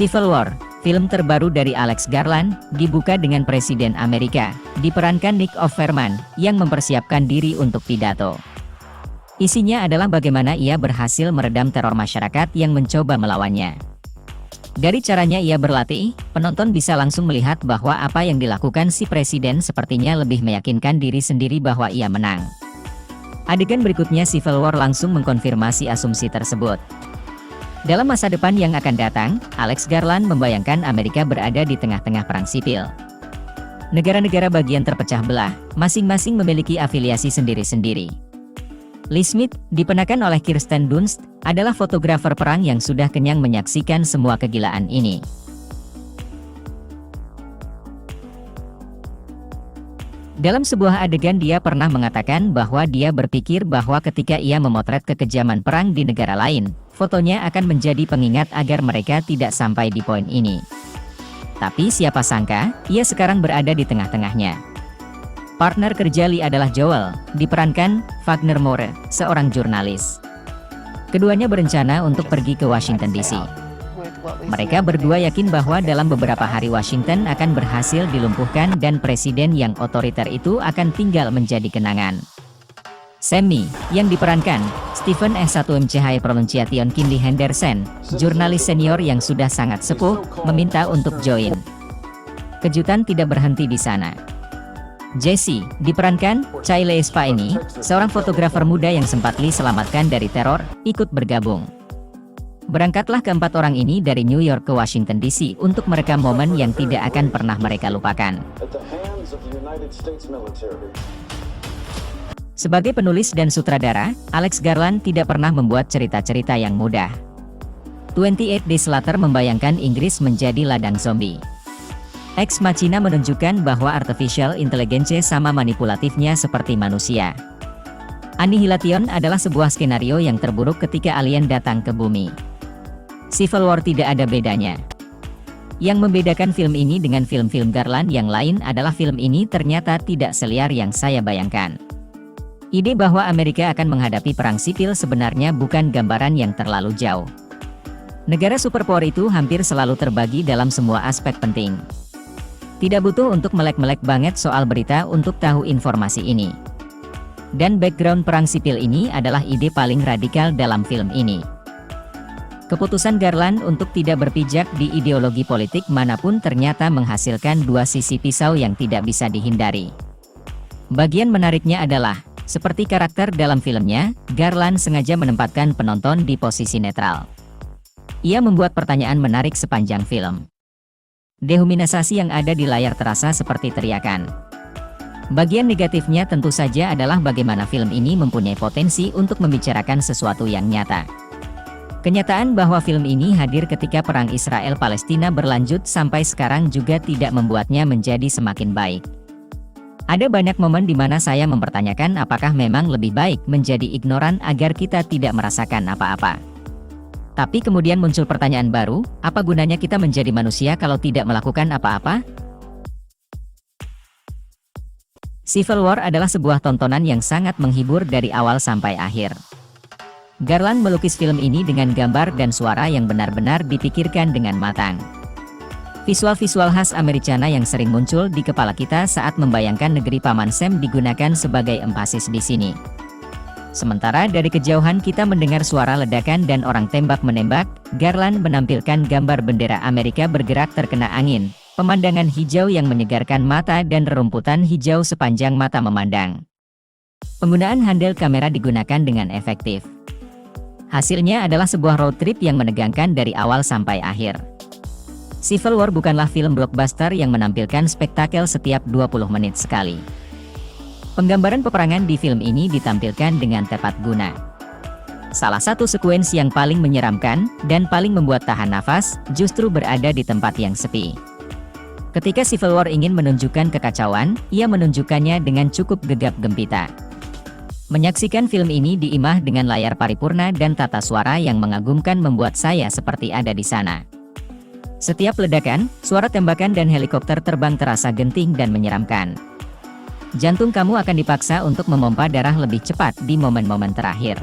Civil War, film terbaru dari Alex Garland, dibuka dengan Presiden Amerika, diperankan Nick Offerman, yang mempersiapkan diri untuk pidato. Isinya adalah bagaimana ia berhasil meredam teror masyarakat yang mencoba melawannya. Dari caranya ia berlatih, penonton bisa langsung melihat bahwa apa yang dilakukan si presiden sepertinya lebih meyakinkan diri sendiri bahwa ia menang. Adegan berikutnya Civil War langsung mengkonfirmasi asumsi tersebut. Dalam masa depan yang akan datang, Alex Garland membayangkan Amerika berada di tengah-tengah perang sipil. Negara-negara bagian terpecah belah, masing-masing memiliki afiliasi sendiri-sendiri. Lee Smith, diperankan oleh Kirsten Dunst, adalah fotografer perang yang sudah kenyang menyaksikan semua kegilaan ini. Dalam sebuah adegan dia pernah mengatakan bahwa dia berpikir bahwa ketika ia memotret kekejaman perang di negara lain, fotonya akan menjadi pengingat agar mereka tidak sampai di poin ini. Tapi siapa sangka, ia sekarang berada di tengah-tengahnya. Partner kerja Lee adalah Joel, diperankan Wagner Moure, seorang jurnalis. Keduanya berencana untuk pergi ke Washington DC. Mereka berdua yakin bahwa dalam beberapa hari Washington akan berhasil dilumpuhkan dan presiden yang otoriter itu akan tinggal menjadi kenangan. Sammy, yang diperankan Stephen S1MCH Pronunciation Kinley Henderson, jurnalis senior yang sudah sangat sepuh, meminta untuk join. Kejutan tidak berhenti di sana. Jesse, diperankan Chaile Spaini, seorang fotografer muda yang sempat Lee selamatkan dari teror, ikut bergabung. Berangkatlah keempat orang ini dari New York ke Washington DC untuk merekam momen yang tidak akan pernah mereka lupakan. Sebagai penulis dan sutradara, Alex Garland tidak pernah membuat cerita-cerita yang mudah. 28 Days Later membayangkan Inggris menjadi ladang zombie. Ex Machina menunjukkan bahwa artificial intelligence sama manipulatifnya seperti manusia. Annihilation adalah sebuah skenario yang terburuk ketika alien datang ke bumi. Civil War tidak ada bedanya. Yang membedakan film ini dengan film-film Garland yang lain adalah film ini ternyata tidak seliar yang saya bayangkan. Ide bahwa Amerika akan menghadapi perang sipil sebenarnya bukan gambaran yang terlalu jauh. Negara superpower itu hampir selalu terbagi dalam semua aspek penting. Tidak butuh untuk melek-melek banget soal berita untuk tahu informasi ini. Dan background perang sipil ini adalah ide paling radikal dalam film ini. Keputusan Garland untuk tidak berpijak di ideologi politik manapun ternyata menghasilkan dua sisi pisau yang tidak bisa dihindari. Bagian menariknya adalah, seperti karakter dalam filmnya, Garland sengaja menempatkan penonton di posisi netral. Ia membuat pertanyaan menarik sepanjang film. Dehumanisasi yang ada di layar terasa seperti teriakan. Bagian negatifnya tentu saja adalah bagaimana film ini mempunyai potensi untuk membicarakan sesuatu yang nyata. Kenyataan bahwa film ini hadir ketika perang Israel-Palestina berlanjut sampai sekarang juga tidak membuatnya menjadi semakin baik. Ada banyak momen di mana saya mempertanyakan apakah memang lebih baik menjadi ignoran agar kita tidak merasakan apa-apa. Tapi kemudian muncul pertanyaan baru, apa gunanya kita menjadi manusia kalau tidak melakukan apa-apa? Civil War adalah sebuah tontonan yang sangat menghibur dari awal sampai akhir. Garland melukis film ini dengan gambar dan suara yang benar-benar dipikirkan dengan matang. Visual-visual khas Americana yang sering muncul di kepala kita saat membayangkan negeri Paman Sam digunakan sebagai empasis di sini. Sementara dari kejauhan kita mendengar suara ledakan dan orang tembak-menembak, Garland menampilkan gambar bendera Amerika bergerak terkena angin, pemandangan hijau yang menyegarkan mata dan rerumputan hijau sepanjang mata memandang. Penggunaan handheld kamera digunakan dengan efektif. Hasilnya adalah sebuah road trip yang menegangkan dari awal sampai akhir. Civil War bukanlah film blockbuster yang menampilkan spektakel setiap 20 menit sekali. Penggambaran peperangan di film ini ditampilkan dengan tepat guna. Salah satu sekuensi yang paling menyeramkan dan paling membuat tahan nafas justru berada di tempat yang sepi. Ketika Civil War ingin menunjukkan kekacauan, ia menunjukkannya dengan cukup gegap gempita. Menyaksikan film ini di imah dengan layar paripurna dan tata suara yang mengagumkan membuat saya seperti ada di sana. Setiap ledakan, suara tembakan dan helikopter terbang terasa genting dan menyeramkan. Jantung kamu akan dipaksa untuk memompa darah lebih cepat di momen-momen terakhir.